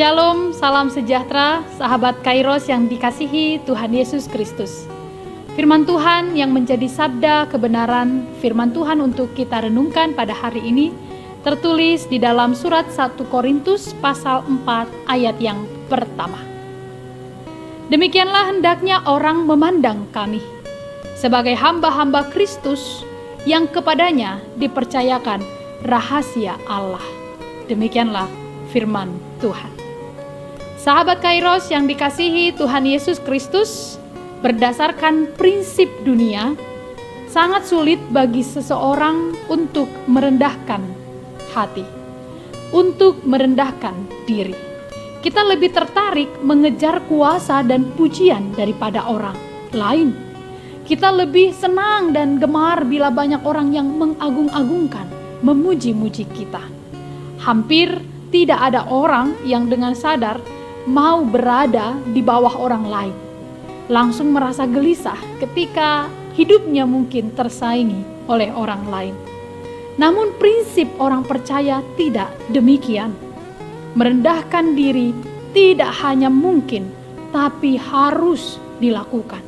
Shalom, salam sejahtera, sahabat Kairos yang dikasihi Tuhan Yesus Kristus. Firman Tuhan yang menjadi sabda kebenaran, firman Tuhan untuk kita renungkan pada hari ini, tertulis di dalam surat 1 Korintus pasal 4 ayat yang pertama. Demikianlah hendaknya orang memandang kami, sebagai hamba-hamba Kristus yang kepadanya dipercayakan rahasia Allah. Demikianlah firman Tuhan. Sahabat Kairos yang dikasihi Tuhan Yesus Kristus, berdasarkan prinsip dunia, sangat sulit bagi seseorang untuk merendahkan hati, untuk merendahkan diri. Kita lebih tertarik mengejar kuasa dan pujian daripada orang lain. Kita lebih senang dan gemar bila banyak orang yang mengagung-agungkan, memuji-muji kita. Hampir tidak ada orang yang dengan sadar mau berada di bawah orang lain. Langsung merasa gelisah ketika hidupnya mungkin tersaingi oleh orang lain. Namun prinsip orang percaya tidak demikian. Merendahkan diri tidak hanya mungkin, tapi harus dilakukan.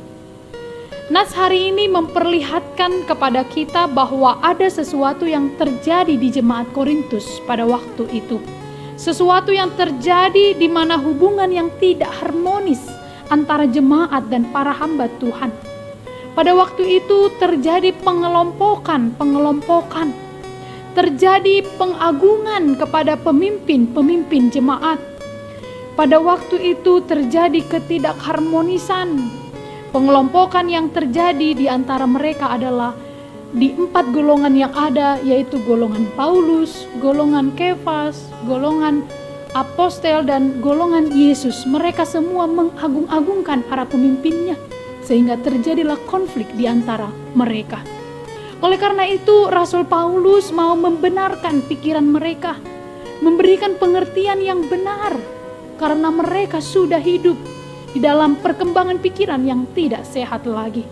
Nas hari ini memperlihatkan kepada kita bahwa ada sesuatu yang terjadi di jemaat Korintus pada waktu itu. Sesuatu yang terjadi di mana hubungan yang tidak harmonis antara jemaat dan para hamba Tuhan. Pada waktu itu terjadi pengelompokan, terjadi pengagungan kepada pemimpin jemaat. Pada waktu itu terjadi ketidakharmonisan. Pengelompokan yang terjadi di antara mereka adalah di 4 golongan yang ada, yaitu golongan Paulus, golongan Kefas, golongan Apostel, dan golongan Yesus. Mereka semua mengagung-agungkan para pemimpinnya, sehingga terjadilah konflik di antara mereka. Oleh karena itu, Rasul Paulus mau membenarkan pikiran mereka, memberikan pengertian yang benar, karena mereka sudah hidup di dalam perkembangan pikiran yang tidak sehat lagi.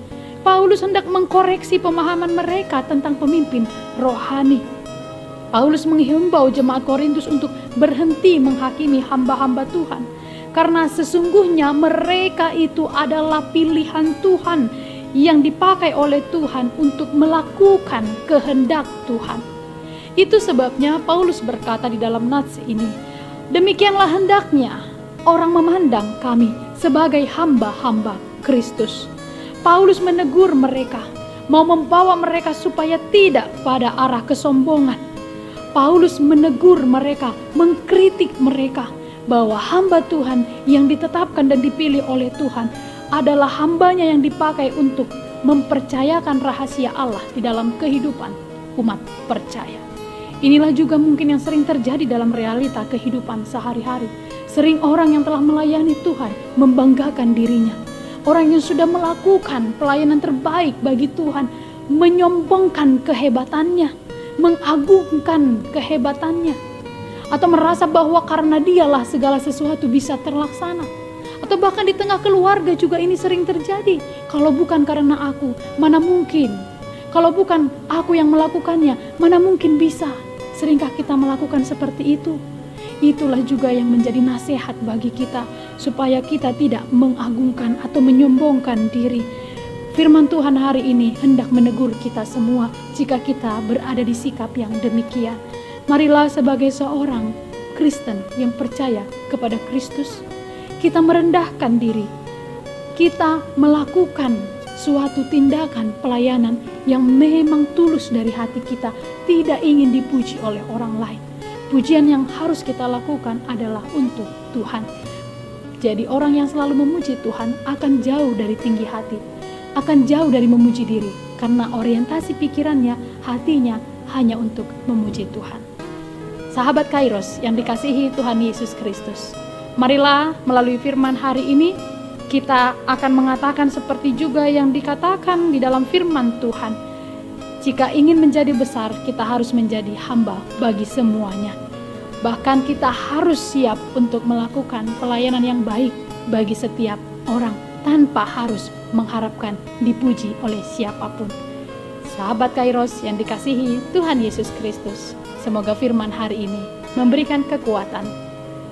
Paulus hendak mengkoreksi pemahaman mereka tentang pemimpin rohani. Paulus menghimbau jemaat Korintus untuk berhenti menghakimi hamba-hamba Tuhan, karena sesungguhnya mereka itu adalah pilihan Tuhan yang dipakai oleh Tuhan untuk melakukan kehendak Tuhan. Itu sebabnya Paulus berkata di dalam nats ini, demikianlah hendaknya orang memandang kami sebagai hamba-hamba Kristus. Paulus menegur mereka, mau membawa mereka supaya tidak pada arah kesombongan. Paulus menegur mereka, mengkritik mereka bahwa hamba Tuhan yang ditetapkan dan dipilih oleh Tuhan adalah hambanya yang dipakai untuk mempercayakan rahasia Allah di dalam kehidupan umat percaya. Inilah juga mungkin yang sering terjadi dalam realita kehidupan sehari-hari. Sering orang yang telah melayani Tuhan membanggakan dirinya. Orang yang sudah melakukan pelayanan terbaik bagi Tuhan menyombongkan kehebatannya, mengagungkan kehebatannya, atau merasa bahwa karena dialah segala sesuatu bisa terlaksana. Atau bahkan di tengah keluarga juga ini sering terjadi. Kalau bukan karena aku, mana mungkin? Kalau bukan aku yang melakukannya, mana mungkin bisa? Seringkah kita melakukan seperti itu? Itulah juga yang menjadi nasihat bagi kita, supaya kita tidak mengagungkan atau menyombongkan diri. Firman Tuhan hari ini hendak menegur kita semua jika kita berada di sikap yang demikian. Marilah sebagai seorang Kristen yang percaya kepada Kristus, kita merendahkan diri. Kita melakukan suatu tindakan pelayanan yang memang tulus dari hati kita, tidak ingin dipuji oleh orang lain. Pujian yang harus kita lakukan adalah untuk Tuhan. Jadi orang yang selalu memuji Tuhan akan jauh dari tinggi hati, akan jauh dari memuji diri, karena orientasi pikirannya, hatinya hanya untuk memuji Tuhan. Sahabat Kairos yang dikasihi Tuhan Yesus Kristus, marilah melalui firman hari ini kita akan mengatakan seperti juga yang dikatakan di dalam firman Tuhan. Jika ingin menjadi besar, kita harus menjadi hamba bagi semuanya. Bahkan kita harus siap untuk melakukan pelayanan yang baik bagi setiap orang tanpa harus mengharapkan dipuji oleh siapapun. Sahabat Kairos yang dikasihi Tuhan Yesus Kristus, semoga firman hari ini memberikan kekuatan,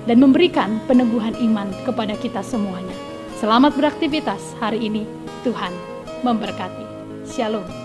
dan memberikan peneguhan iman kepada kita semuanya. Selamat beraktivitas hari ini. Tuhan memberkati. Shalom.